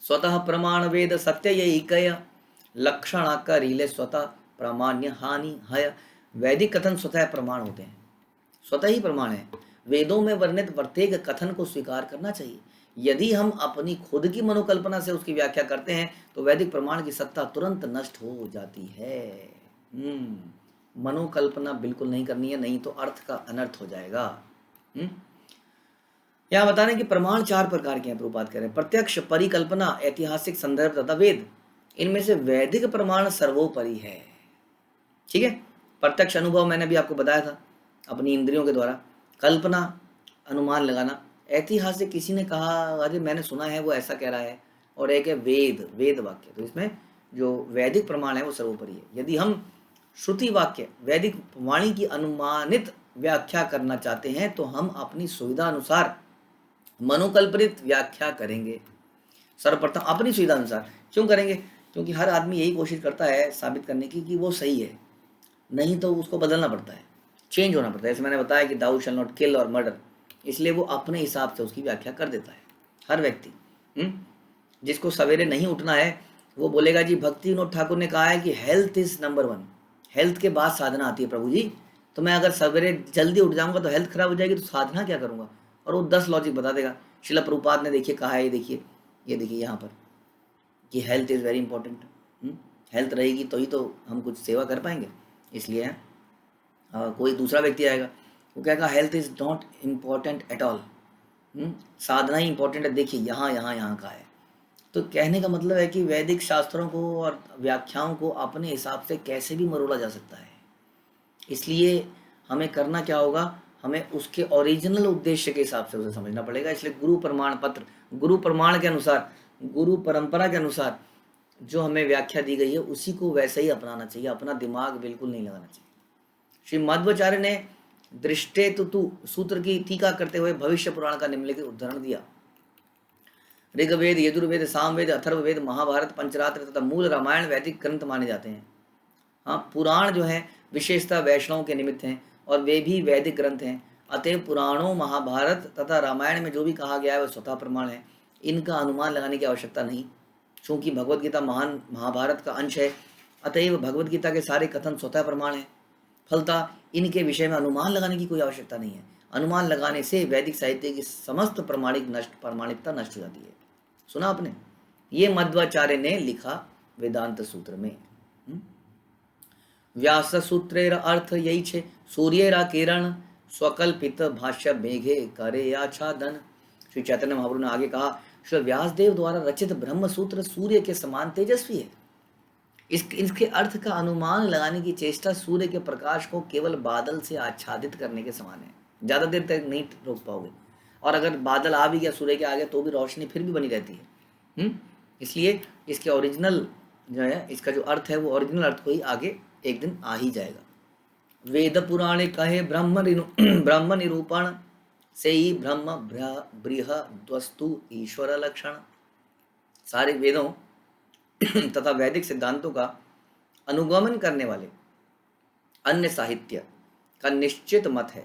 स्वतः प्रमाण वेद सत्य यही कया, लक्षण करीले स्वतः प्रामाण्य हानि हय। वैदिक कथन स्वतः प्रमाण होते हैं, स्वतः ही प्रमाण है। वेदों में वर्णित प्रत्येक कथन को स्वीकार करना चाहिए। यदि हम अपनी खुद की मनोकल्पना से उसकी व्याख्या करते हैं तो वैदिक प्रमाण की सत्ता तुरंत नष्ट हो जाती है। मनोकल्पना बिल्कुल नहीं करनी है, नहीं तो अर्थ का अनर्थ हो जाएगा। यहाँ बता रहे हैं कि प्रमाण 4 प्रकार के हैं। प्रभुपाद कह रहे हैं प्रत्यक्ष, परिकल्पना, ऐतिहासिक संदर्भ तथा वेद। इनमें से वैदिक प्रमाण सर्वोपरि है। ठीक है, प्रत्यक्ष अनुभव मैंने भी आपको बताया था अपनी इंद्रियों के द्वारा, कल्पना अनुमान लगाना, ऐतिहासिक किसी ने कहा अरे मैंने सुना है वो ऐसा कह रहा है, और एक है वेद, वेद वाक्य। तो इसमें जो वैदिक प्रमाण है वो सर्वोपरि है। यदि हम श्रुति वाक्य वैदिक वाणी की अनुमानित व्याख्या करना चाहते हैं तो हम अपनी सुविधा अनुसार मनोकल्पित व्याख्या करेंगे। सर्वप्रथम अपनी सुविधा अनुसार क्यों करेंगे? क्योंकि हर आदमी यही कोशिश करता है साबित करने की कि वो सही है, नहीं तो उसको बदलना पड़ता है, चेंज होना पड़ता है। जैसे मैंने बताया कि दाऊ शैल नॉट किल और मर्डर, इसलिए वो अपने हिसाब से उसकी व्याख्या कर देता है हर व्यक्ति। जिसको सवेरे नहीं उठना है वो बोलेगा जी भक्ति विनोद ठाकुर ने कहा है कि हेल्थ इज नंबर 1, हेल्थ के बाद साधना आती है प्रभु जी। तो मैं अगर सवेरे जल्दी उठ जाऊंगा तो हेल्थ खराब हो जाएगी, तो साधना क्या करूंगा? और वो 10 लॉजिक बता देगा। शिला प्रभुपाद ने देखिए कहा है, ये देखिए यहाँ पर कि health is very important. Health रहेगी तो ही तो हम कुछ सेवा कर पाएंगे। इसलिए कोई दूसरा व्यक्ति आएगा वो कहेगा health is not important at all, Sadhana he important है, देखिए यहाँ का है। तो कहने का मतलब है कि वैदिक शास्त्रों को और व्याख्याओं को अपने हिसाब से कैसे भी मरोड़ा जा सकता है। इसलिए हमें करना क्या होगा, हमें उसके ओरिजिनल उद्देश्य के हिसाब से उसे समझना पड़ेगा। इसलिए गुरु प्रमाण पत्र, गुरु प्रमाण के अनुसार, गुरु परंपरा के अनुसार जो हमें व्याख्या दी गई है उसी को वैसे ही अपनाना चाहिए, अपना दिमाग बिल्कुल नहीं लगाना चाहिए। श्री मध्वाचार्य ने दृष्टे तु सूत्र की टीका करते हुए भविष्य पुराण का निम्नलिखित उदाहरण दिया। ऋग्वेद, यजुर्वेद, सामवेद, अथर्ववेद, महाभारत, पंचरात्र तथा मूल रामायण वैदिक ग्रंथ माने जाते हैं। हाँ, पुराण जो है विशेषतः वैष्णव के निमित्त हैं और वे भी वैदिक ग्रंथ हैं। अतएव पुराणों, महाभारत तथा रामायण में जो भी कहा गया है वह स्वतः प्रमाण है, इनका अनुमान लगाने की आवश्यकता नहीं। चूंकि भगवद गीता महान महाभारत का अंश है, अतएव भगवद गीता के सारे कथन स्वतः प्रमाण है। फलतः इनके विषय में अनुमान लगाने की कोई आवश्यकता नहीं है। अनुमान लगाने से वैदिक साहित्य की समस्त प्रामाणिकता नष्ट हो जाती है। सुना आपने? ये मध्वाचार्य ने लिखा वेदांत सूत्र में। व्यास सूत्रेर अर्थ यही छे, सूर्येरा किरण स्वकल्पित भाष्य मेघे करे आच्छादन। श्री चैतन्य महाप्रभु ने आगे कहा, श्री व्यासदेव द्वारा रचित ब्रह्म सूत्र सूर्य के समान तेजस्वी है। इसके अर्थ का अनुमान लगाने की चेष्टा सूर्य के प्रकाश को केवल बादल से आच्छादित करने के समान है। ज़्यादा देर तक नहीं रोक पाओगे, और अगर बादल आ भी गया सूर्य के आगे तो भी रोशनी फिर भी बनी रहती है। इसलिए इसके ओरिजिनल जो है, इसका जो अर्थ है वो ओरिजिनल अर्थ को ही आगे एक दिन आ ही जाएगा। वेद पुराणे कहे ब्रह्म निरूपण से ही ब्रह्म बृहद्वस्तु ईश्वर लक्षण। सारे वेदों तथा वैदिक सिद्धांतों का अनुगमन करने वाले अन्य साहित्य का निश्चित मत है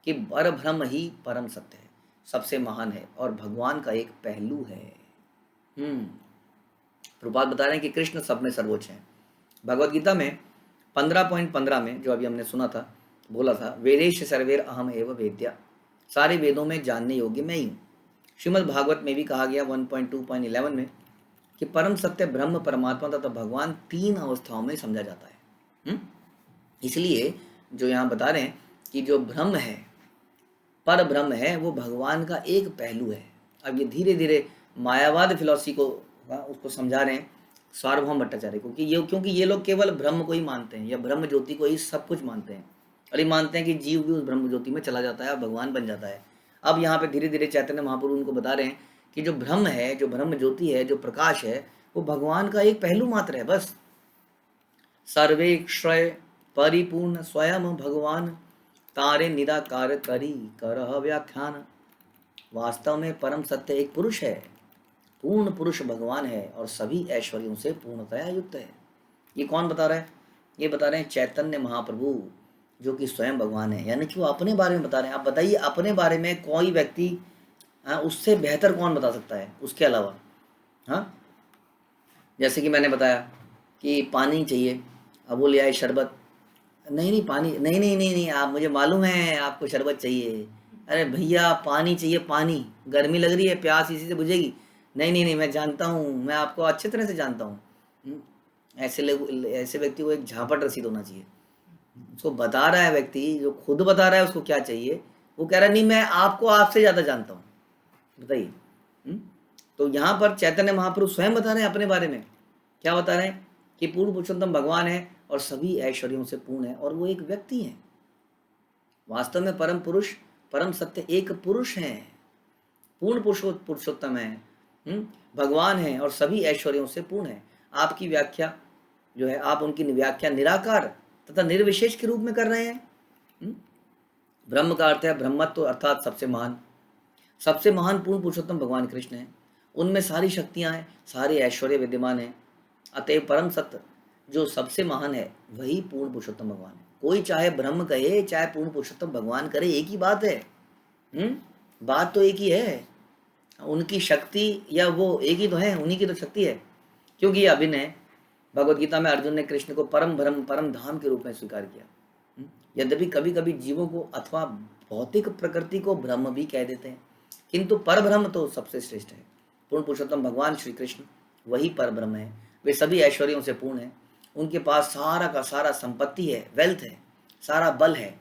कि परब्रह्म ही परम सत्य है, सबसे महान है और भगवान का एक पहलू है। प्रभुपाद बता रहे हैं कि कृष्ण सब में सर्वोच्च है। भगवत गीता में 15.15 में जो अभी हमने सुना था, बोला था, वेदेश सर्वेर अहम एव वेद्या, सारे वेदों में जानने योग्य मैं ही हूँ। श्रीमद् भागवत में भी कहा गया 1.2.11 में कि परम सत्य ब्रह्म परमात्मा तथा भगवान 3 अवस्थाओं में समझा जाता है। इसलिए जो यहाँ बता रहे हैं कि जो ब्रह्म है, पर ब्रह्म है, वो भगवान का एक पहलू है। अब ये धीरे धीरे मायावाद फिलॉसफी को उसको समझा रहे हैं सार्वभौम भट्टाचार्य को, क्योंकि ये लोग केवल ब्रह्म को ही मानते हैं या ब्रह्म ज्योति को ही सब कुछ मानते हैं, और ये मानते हैं कि जीव भी उस ब्रह्म ज्योति में चला जाता है और भगवान बन जाता है। अब यहाँ पे धीरे धीरे चैतन्य महाप्रभु उनको बता रहे हैं कि जो ब्रह्म है, जो ब्रह्म ज्योति है, जो प्रकाश है, वो भगवान का एक पहलू मात्र है बस। सर्वेक्षय परिपूर्ण स्वयं भगवान, तारे निराकार करी करह व्याख्यान। वास्तव में परम सत्य एक पुरुष है, पूर्ण पुरुष भगवान है और सभी ऐश्वर्यों से पूर्णतया युक्त है। ये कौन बता रहा है? ये बता रहे हैं चैतन्य महाप्रभु, जो कि स्वयं भगवान है, यानी कि वो अपने बारे में बता रहे हैं। आप बताइए, अपने बारे में कोई व्यक्ति उससे बेहतर कौन बता सकता है उसके अलावा? हाँ, जैसे कि मैंने बताया कि पानी चाहिए, अब वो ले आए शरबत। नहीं पानी नहीं, आप, मुझे मालूम है आपको शरबत चाहिए। अरे भैया पानी चाहिए, पानी, गर्मी लग रही है, प्यास इसी से बुझेगी। नहीं, मैं जानता हूँ, मैं आपको अच्छे तरह से जानता हूँ। ऐसे व्यक्ति को एक झापट रसीद होना चाहिए। उसको बता रहा है व्यक्ति, जो खुद बता रहा है उसको क्या चाहिए, वो कह रहा है नहीं मैं आपको आपसे ज़्यादा जानता हूँ। बताइए। तो यहाँ पर चैतन्य महाप्रभु स्वयं बता रहे हैं अपने बारे में। क्या बता रहे हैं? कि पूर्ण पुरुषोत्तम भगवान है और सभी ऐश्वर्यों से पूर्ण है, और वो एक व्यक्ति है। वास्तव में परम पुरुष, परम सत्य एक पुरुष है, पूर्ण पुरुषोत्तम है, भगवान है और सभी ऐश्वर्यों से पूर्ण है। आपकी व्याख्या जो है, आप उनकी व्याख्या निराकार तथा निर्विशेष के रूप में कर रहे हैं। ब्रह्म का अर्थ है ब्रह्मत्व, अर्थात सबसे महान पूर्ण पुरुषोत्तम भगवान कृष्ण है। उनमें सारी शक्तियां हैं, सारे ऐश्वर्य विद्यमान हैं। अतएव परम सत्य जो सबसे महान है वही पूर्ण पुरुषोत्तम भगवान है। कोई चाहे ब्रह्म कहे चाहे पूर्ण पुरुषोत्तम भगवान करे, एक ही बात है। बात तो एक ही है। उनकी शक्ति या वो एक ही तो है, उन्हीं की तो शक्ति है, क्योंकि ये अभिन्न है। भगवत गीता में अर्जुन ने कृष्ण को परम ब्रह्म, परम धाम के रूप में स्वीकार किया। यद्यपि कभी कभी जीवों को अथवा भौतिक प्रकृति को ब्रह्म भी कह देते हैं, किंतु पर ब्रह्म तो सबसे श्रेष्ठ है। पूर्ण पुरुषोत्तम भगवान श्री कृष्ण वही पर ब्रह्म है। वे सभी ऐश्वर्यों से पूर्ण है। उनके पास सारा का सारा संपत्ति है, वेल्थ है, सारा बल है,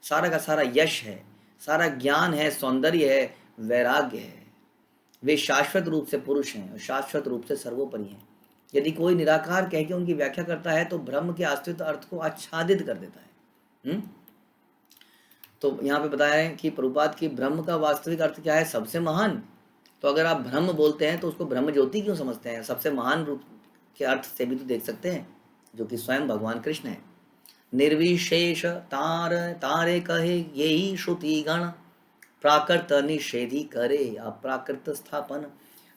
सारा का सारा यश है, सारा ज्ञान है, सौंदर्य है, वैराग्य है। वे शाश्वत रूप से पुरुष हैं और शाश्वत रूप से सर्वोपरि हैं। यदि कोई निराकार कह के उनकी व्याख्या करता है तो ब्रह्म के अस्तित्व अर्थ को आच्छादित कर देता है। तो यहाँ पे बताया है कि प्रभुपाद की ब्रह्म का वास्तविक अर्थ क्या है? सबसे महान। तो अगर आप ब्रह्म बोलते हैं तो उसको ब्रह्म ज्योति क्यों समझते हैं? सबसे महान रूप के अर्थ से भी तो देख सकते हैं, जो कि स्वयं भगवान कृष्ण है। निर्विशेष तारे कहे यही श्रुति गण, प्राकृत निषेधी करे अप्राकृत स्थापन।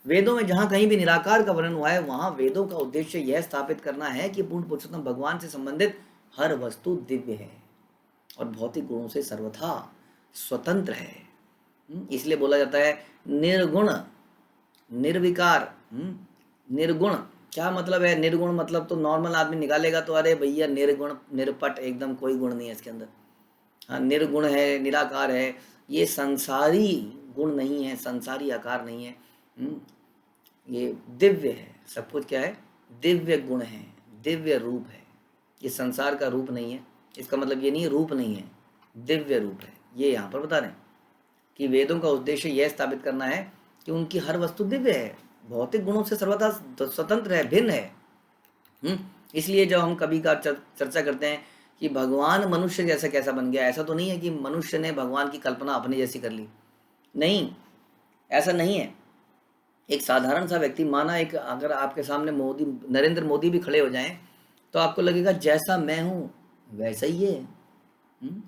वेदों में जहाँ कहीं भी निराकार का वर्णन हुआ है, वहाँ वेदों का उद्देश्य यह स्थापित करना है कि पूर्ण पुरुषोत्तम भगवान से संबंधित हर वस्तु दिव्य है और भौतिक गुणों से सर्वथा स्वतंत्र है। इसलिए बोला जाता है निर्गुण निर्विकार। निर्गुण क्या मतलब है? निर्गुण मतलब तो नॉर्मल आदमी निकालेगा तो अरे भैया निर्गुण, निरपट, एकदम कोई गुण नहीं है इसके अंदर। हाँ, निर्गुण है, निराकार है, ये संसारी गुण नहीं है, संसारी आकार नहीं है। ये दिव्य है, सब कुछ क्या है? दिव्य गुण है, दिव्य रूप है। ये संसार का रूप नहीं है। इसका मतलब ये नहीं है रूप नहीं है, दिव्य रूप है। ये यहाँ पर बता रहे हैं कि वेदों का उद्देश्य यह स्थापित करना है कि उनकी हर वस्तु दिव्य है, भौतिक गुणों से सर्वथा स्वतंत्र है, भिन्न है। इसलिए जब हम कभी का चर्चा करते हैं कि भगवान मनुष्य जैसा कैसा बन गया, ऐसा तो नहीं है कि मनुष्य ने भगवान की कल्पना अपने जैसी कर ली। नहीं, ऐसा नहीं है। एक साधारण सा व्यक्ति, माना एक, अगर आपके सामने नरेंद्र मोदी भी खड़े हो जाएं तो आपको लगेगा जैसा मैं हूँ वैसा ही है। हम्म?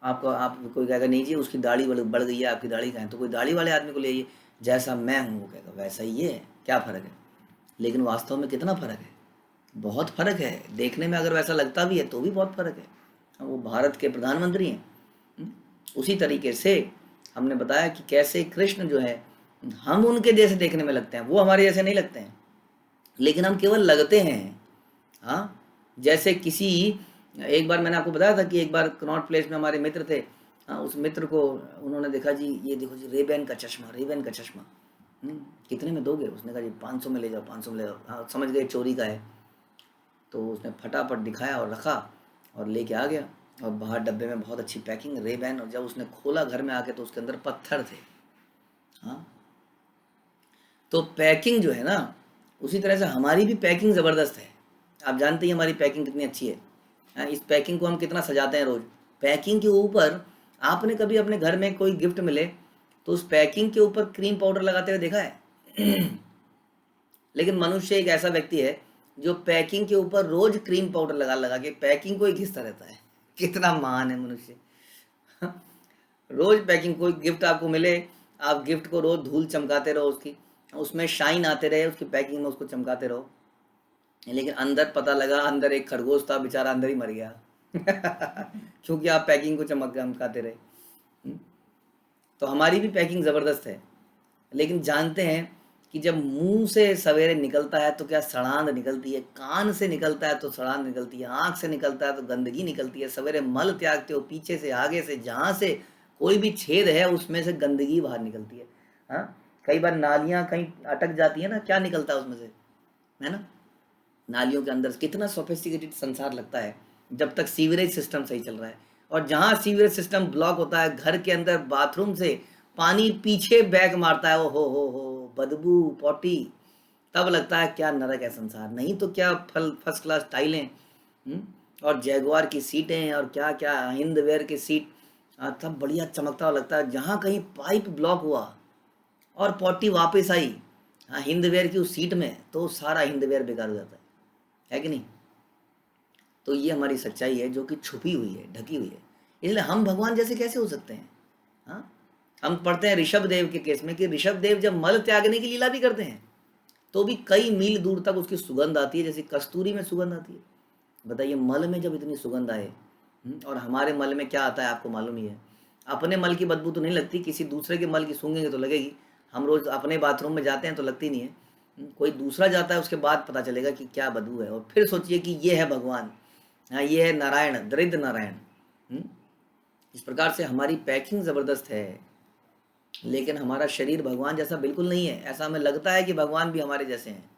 आपको आप कोई कहेगा नहीं जी उसकी दाढ़ी बढ़ गई है, आपकी दाढ़ी कहाँ है, तो कोई दाढ़ी वाले आदमी को ले आइए, जैसा मैं हूँ वो कहेगा वैसा ही है, क्या फ़र्क है। लेकिन वास्तव में कितना फ़र्क है, बहुत फ़र्क है। देखने में अगर वैसा लगता भी है तो भी बहुत फ़र्क है। वो भारत के प्रधानमंत्री हैं। हम्म? उसी तरीके से हमने बताया कि कैसे कृष्ण जो है हम उनके जैसे देखने में लगते हैं, वो हमारे जैसे नहीं लगते हैं, लेकिन हम केवल लगते हैं। हाँ, जैसे किसी एक बार मैंने आपको बताया था कि एक बार कनॉट प्लेस में हमारे मित्र थे। हाँ, उस मित्र को उन्होंने देखा जी, ये देखो जी रेबैन का चश्मा, रेबैन का चश्मा। कितने में दोगे? उसने कहा जी 500 में ले जाओ, 500 में ले जाओ। हाँ, समझ गए चोरी का है। तो उसने फटाफट दिखाया और रखा और लेके आ गया, और बाहर डब्बे में बहुत अच्छी पैकिंग रेबैन, और जब उसने खोला घर में आके तो उसके अंदर पत्थर थे। हाँ, तो पैकिंग जो है ना, उसी तरह से हमारी भी पैकिंग ज़बरदस्त है। आप जानते ही हमारी पैकिंग कितनी अच्छी है। हाँ, इस पैकिंग को हम कितना सजाते हैं रोज़। पैकिंग के ऊपर आपने कभी अपने घर में कोई गिफ्ट मिले तो उस पैकिंग के ऊपर क्रीम पाउडर लगाते हुए देखा है? लेकिन मनुष्य एक ऐसा व्यक्ति है जो पैकिंग के ऊपर रोज क्रीम पाउडर लगा लगा के पैकिंग को ही घिसता रहता है। कितना महान है मनुष्य। रोज पैकिंग, कोई गिफ्ट आपको मिले, आप गिफ्ट को रोज धूल चमकाते रहो, उसकी उसमें शाइन आते रहे, उसकी पैकिंग में उसको चमकाते रहो, लेकिन अंदर पता लगा अंदर एक खरगोश था, बेचारा अंदर ही मर गया। क्योंकि आप पैकिंग को चमकाते रहे। हम्म? तो हमारी भी पैकिंग ज़बरदस्त है, लेकिन जानते हैं कि जब मुंह से सवेरे निकलता है तो क्या सड़ांध निकलती है, कान से निकलता है तो सड़ांध निकलती है, आँख से निकलता है तो गंदगी निकलती है। सवेरे मल त्यागते हो, पीछे से, आगे से, जहाँ से कोई भी छेद है उसमें से गंदगी बाहर निकलती है। हाँ, कई बार नालियाँ कहीं अटक जाती है ना, क्या निकलता है उसमें से, है ना? नालियों के अंदर कितना सोफिस्टिकेटेड संसार लगता है जब तक सीवरेज सिस्टम सही चल रहा है। और जहाँ सीवरेज सिस्टम ब्लॉक होता है, घर के अंदर बाथरूम से पानी पीछे बैक मारता है, ओ हो, बदबू, पॉटी, तब लगता है क्या नरक है संसार। नहीं तो क्या फर्स्ट क्लास टाइलें, और जैगुआर की सीटें, और क्या क्या हिंदवेयर की सीट, तब बढ़िया चमकता हुआ लगता है। जहाँ कहीं पाइप ब्लॉक हुआ और पॉटी वापस आई, हाँ, हिंदवेयर की उस सीट में, तो सारा हिंदवेयर बेकार हो जाता है कि नहीं? तो ये हमारी सच्चाई है जो कि छुपी हुई है, ढकी हुई है। इसलिए हम भगवान जैसे कैसे हो सकते हैं? हाँ, हम पढ़ते हैं ऋषभ देव के केस में कि ऋषभ देव जब मल त्यागने की लीला भी करते हैं तो भी कई मील दूर तक उसकी सुगंध आती है, जैसे कस्तूरी में सुगंध आती है। बताइए, मल में जब इतनी सुगंध आए, और हमारे मल में क्या आता है आपको मालूम ही है। अपने मल की बदबू तो नहीं लगती, किसी दूसरे के मल की सूंघेंगे तो लगेगी। हम रोज अपने बाथरूम में जाते हैं तो लगती नहीं है, कोई दूसरा जाता है उसके बाद पता चलेगा कि क्या बदबू है, और फिर सोचिए कि ये है भगवान। हाँ, ये है नारायण, दरिद्र नारायण। इस प्रकार से हमारी पैकिंग ज़बरदस्त है, लेकिन हमारा शरीर भगवान जैसा बिल्कुल नहीं है। ऐसा हमें लगता है कि भगवान भी हमारे जैसे हैं।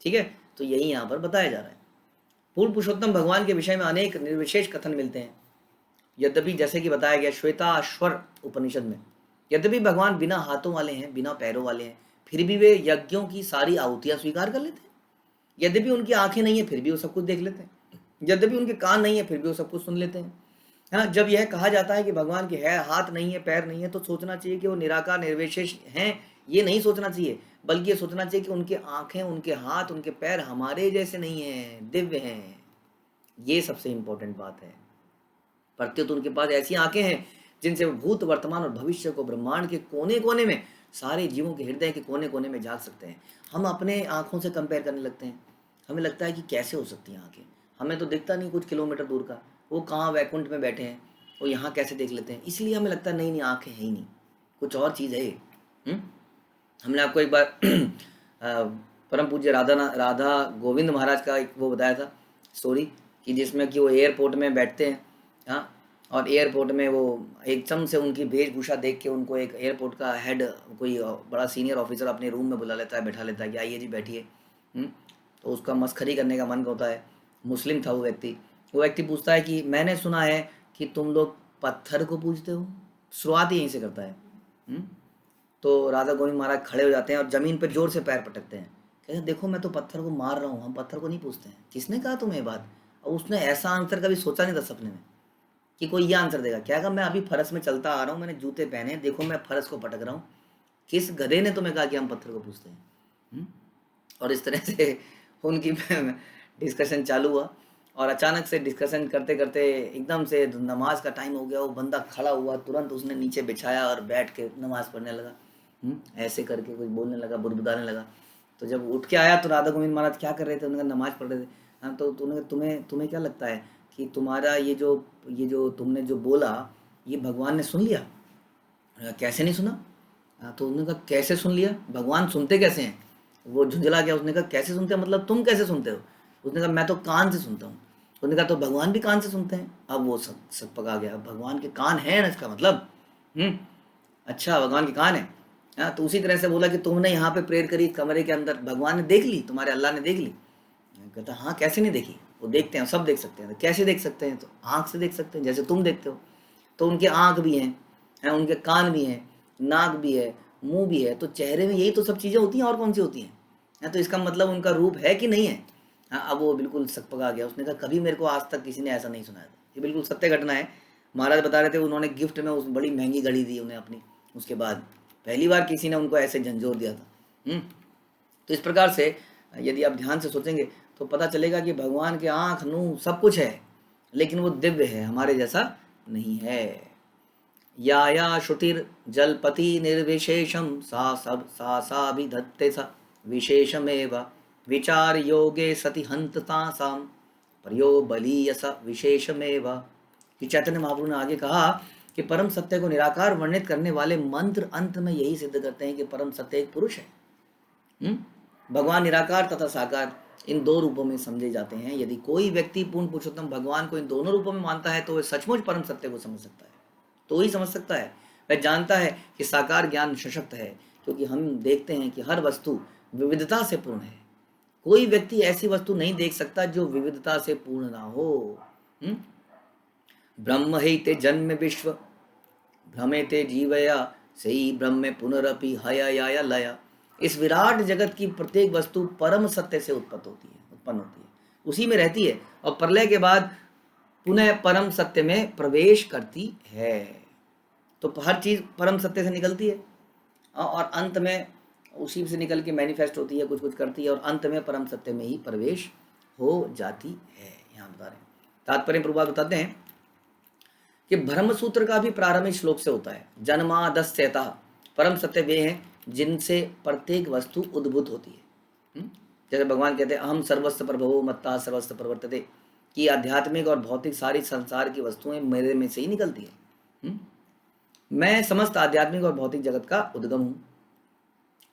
ठीक है, तो यही यहाँ पर बताया जा रहा है। पूर्ण पुरुषोत्तम भगवान के विषय में अनेक निर्विशेष कथन मिलते हैं। यद्यपि जैसे कि बताया गया श्वेताश्वर उपनिषद में, यद्यपि भगवान बिना हाथों वाले हैं, बिना पैरों वाले हैं, फिर भी वे यज्ञों की सारी आहुतियाँ स्वीकार कर लेते हैं। यद्यपि उनकी आंखें नहीं है फिर भी वो सब कुछ देख लेते हैं। यद्यपि उनके कान नहीं है फिर भी वो सब कुछ सुन लेते हैं। हाँ, जब यह कहा जाता है कि भगवान के है हाथ नहीं है, पैर नहीं है, तो सोचना चाहिए कि वो निराकार निर्विशेष हैं। ये नहीं सोचना चाहिए, बल्कि ये सोचना चाहिए कि उनके आंखें, उनके हाथ, उनके पैर हमारे जैसे नहीं हैं, दिव्य हैं। ये सबसे इंपॉर्टेंट बात है। प्रत्युत उनके पास ऐसी आंखें हैं जिनसे वो भूत, वर्तमान और भविष्य को ब्रह्मांड के कोने कोने में, सारे जीवों के हृदय के कोने कोने में झांक सकते हैं। हम अपने आंखों से कंपेयर करने लगते हैं, हमें लगता है कि कैसे हो सकती हैं आंखें, हमें तो दिखता नहीं कुछ किलोमीटर दूर का, वो कहाँ वैकुंठ में बैठे हैं, वो यहाँ कैसे देख लेते हैं। इसलिए हमें लगता है नहीं नहीं, आंखें है ही नहीं, कुछ और चीज़ है ये। हमने आपको एक बार परम पूज्य राधा गोविंद महाराज का एक वो बताया था स्टोरी, कि जिसमें कि वो एयरपोर्ट में बैठते हैं। हाँ, और एयरपोर्ट में वो एकदम से उनकी वेशभूषा देख के उनको एक एयरपोर्ट का हेड, कोई बड़ा सीनियर ऑफिसर अपने रूम में बुला लेता है, बैठा लेता है कि आइए जी बैठिए। तो उसका मस्खरी करने का मन होता है। मुस्लिम था वो व्यक्ति पूछता है कि मैंने सुना है कि तुम लोग पत्थर को पूजते हो। शुरुआत ही यहीं से करता है। तो राधा गोविंद महाराज खड़े हो जाते हैं और ज़मीन पर जोर से पैर पटकते हैं, कहते हैं देखो मैं तो पत्थर को मार रहा हूँ, हम पत्थर को नहीं पूछते हैं। किसने कहा तुम्हें ये बात? और उसने ऐसा आंसर कभी सोचा नहीं था सपने में कि कोई ये आंसर देगा। क्या कहा, मैं अभी फरस में चलता आ रहा हूँ, मैंने जूते पहने, देखो मैं फरस को पटक रहा हूँ। किस गधे ने तुम्हें कहा कि हम पत्थर को पूछते हैं? और इस तरह से उनकी डिस्कशन चालू हुआ और अचानक से डिस्कशन करते करते एकदम से नमाज का टाइम हो गया। वो बंदा खड़ा हुआ, तुरंत उसने नीचे बिछाया और बैठ के नमाज पढ़ने लगा। ऐसे करके कुछ बोलने लगा, बुदबुदाने लगा। तो जब उठ के आया तो राधा गोविंद महाराज क्या कर रहे थे? उन्होंने कहा नमाज पढ़ रहे थे। हाँ, तो तूने तुम्हें तुम्हें क्या लगता है कि तुम्हारा ये जो तुमने जो बोला ये भगवान ने सुन लिया? उन्होंने कहा, कैसे नहीं सुना? हाँ, तो उन्होंने कहा कैसे सुन लिया? भगवान सुनते कैसे हैं? वो झुंझला गया। उसने कहा कैसे सुनते हैं मतलब तुम कैसे सुनते हो? उसने कहा मैं तो कान से सुनता हूँ। उसने कहा तो भगवान भी कान से सुनते हैं? अब वो सब सब पका गया। भगवान के कान है ना, इसका मतलब अच्छा भगवान के कान है। हाँ, तो उसी तरह से बोला कि तुमने यहाँ पे प्रेयर करी कमरे के अंदर, भगवान ने देख ली, तुम्हारे अल्लाह ने देख ली? कहता हाँ, कैसे नहीं देखी? वो देखते हैं, सब देख सकते हैं। तो कैसे देख सकते हैं? तो आँख से देख सकते हैं, जैसे तुम देखते हो। तो उनके आँख भी हैं, उनके कान भी हैं, नाक भी है, मुंह भी है। तो चेहरे में यही तो सब चीज़ें होती हैं, और कौन सी होती हैं? तो इसका मतलब उनका रूप है कि नहीं है? हाँ, अब वो बिल्कुल सकपका गया। उसने कहा कभी मेरे को आज तक किसी ने ऐसा नहीं सुनाया था। ये बिल्कुल सत्य घटना है। महाराज बता रहे थे उन्होंने गिफ्ट में उस बड़ी महंगी घड़ी दी उन्हें अपनी। उसके बाद पहली बार किसी ने उनको ऐसे झंझोर दिया था। तो इस प्रकार से यदि आप ध्यान से सोचेंगे तो पता चलेगा कि भगवान के आँख, मुँह सब कुछ है, लेकिन वो दिव्य है, हमारे जैसा नहीं है। या श्रुतिर जलपति निर्विशेषम सा भी धत्ते सा विशेषमेव विचार योगे सति हंततासाम प्रयो बलीयस विशेषमेव। कि चैतन्य महाप्रभु ने आगे कहा कि परम सत्य को निराकार वर्णित करने वाले मंत्र अंत में यही सिद्ध करते हैं कि परम सत्य एक पुरुष है। भगवान निराकार तथा साकार इन दो रूपों में समझे जाते हैं। यदि कोई व्यक्ति पूर्ण पुरुषोत्तम भगवान को इन दोनों रूपों में मानता है तो वह सचमुच परम सत्य को समझ सकता है। तो ही समझ सकता है। वह जानता है कि साकार ज्ञान सशक्त है, क्योंकि हम देखते हैं कि हर वस्तु विविधता से पूर्ण है। कोई व्यक्ति ऐसी वस्तु नहीं देख सकता जो विविधता से पूर्ण ना हो। ब्रह्म ही ते जन्म विश्व भ्रमे ते जीवया सही ब्रह्म पुनरपि हया लया। इस विराट जगत की प्रत्येक वस्तु परम सत्य से उत्पन्न होती है, उसी में रहती है और प्रलय के बाद पुनः परम सत्य में प्रवेश करती है। तो हर चीज परम सत्य से निकलती है और अंत में उसी से निकल के मैनिफेस्ट होती है, कुछ कुछ करती है और अंत में परम सत्य में ही प्रवेश हो जाती है। यहाँ बता रहे हैं तात्पर्य प्रभुपाद बताते हैं कि ब्रह्म सूत्र का भी प्रारंभिक श्लोक से होता है। जन्मादस्यतः परम सत्य वे हैं जिनसे प्रत्येक वस्तु उद्भूत होती है। जैसे भगवान कहते हैं अहम सर्वस्व प्रभवो मत्ता सर्वस्व प्रवर्तते, कि आध्यात्मिक और भौतिक सारी संसार की वस्तुएं मेरे में से ही निकलती है। मैं समस्त आध्यात्मिक और भौतिक जगत का उद्गम हूँ,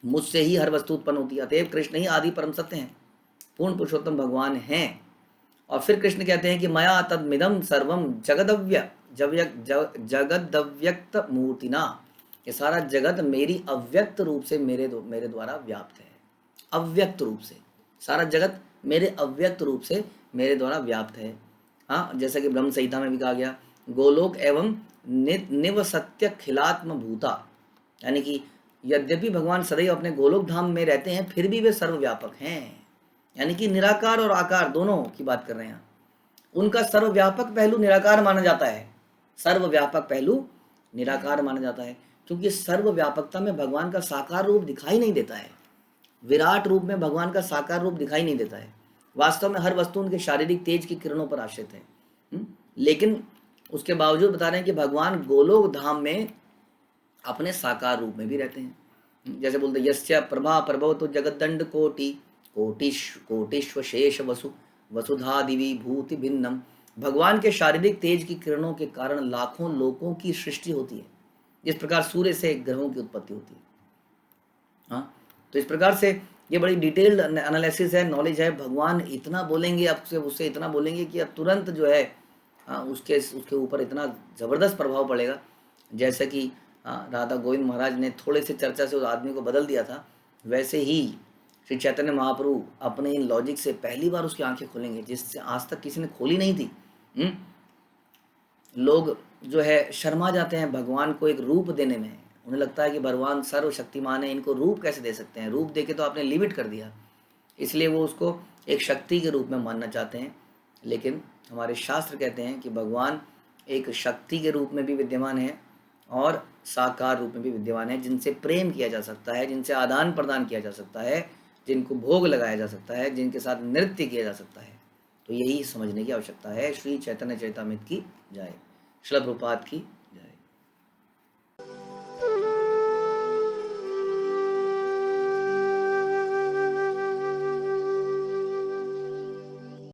मुझसे ही हर वस्तु उत्पन्न होती है। अतएव कृष्ण ही आदि परम सत्य हैं, पूर्ण पुरुषोत्तम भगवान हैं। और फिर कृष्ण कहते हैं कि मया तदमिदम सर्वम जगदव्यक्त मूर्तिना, ये सारा जगत मेरी अव्यक्त रूप से मेरे द्वारा व्याप्त है। अव्यक्त रूप से सारा जगत मेरे अव्यक्त रूप से मेरे द्वारा व्याप्त है। हाँ, जैसा कि ब्रह्म संहिता में भी कहा गया गोलोक एवं निवसत्य खिलात्म भूता, यानी कि यद्यपि भगवान सदैव अपने गोलोक धाम में रहते हैं फिर भी वे सर्वव्यापक हैं। यानी कि निराकार और आकार दोनों की बात कर रहे हैं। उनका सर्वव्यापक पहलू निराकार माना जाता है, सर्वव्यापक पहलू निराकार माना जाता है, क्योंकि सर्वव्यापकता में भगवान का साकार रूप दिखाई नहीं देता है। विराट रूप में भगवान का साकार रूप दिखाई नहीं देता है। वास्तव में हर वस्तु उनके शारीरिक तेज की किरणों पर आश्रित है। लेकिन उसके बावजूद बता रहे हैं कि भगवान गोलोक धाम में अपने साकार रूप में भी रहते हैं। जैसे बोलते यस्य प्रभा प्रभव तो जगदंड कोटिश्व शेष वसुधा दिवी भूति भिन्नम। भगवान के शारीरिक तेज की किरणों के कारण लाखों लोकों की सृष्टि होती है, जिस प्रकार सूर्य से ग्रहों की उत्पत्ति होती है। हाँ, तो इस प्रकार से ये बड़ी डिटेल्ड एनालिसिस है, नॉलेज है। भगवान इतना बोलेंगे आपसे, उससे इतना बोलेंगे कि अब तुरंत जो है उसके ऊपर इतना ज़बरदस्त प्रभाव पड़ेगा। जैसे कि राधा गोविंद महाराज ने थोड़े से चर्चा से उस आदमी को बदल दिया था, वैसे ही श्री चैतन्य महाप्रभु अपने इन लॉजिक से पहली बार उसकी आंखें खोलेंगे जिससे आज तक किसी ने खोली नहीं थी। लोग जो है शर्मा जाते हैं भगवान को एक रूप देने में। उन्हें लगता है कि भगवान सर्वशक्तिमान है, इनको रूप कैसे दे सकते हैं? रूप देके तो आपने लिमिट कर दिया, इसलिए वो उसको एक शक्ति के रूप में मानना चाहते हैं। लेकिन हमारे शास्त्र कहते हैं कि भगवान एक शक्ति के रूप में भी विद्यमान है और साकार रूप में भी विद्यमान है, जिनसे प्रेम किया जा सकता है, जिनसे आदान प्रदान किया जा सकता है, जिनको भोग लगाया जा सकता है, जिनके साथ नृत्य किया जा सकता है। तो यही समझने की आवश्यकता है। श्री चैतन्य चरितामृत की जय। श्रील प्रभुपाद की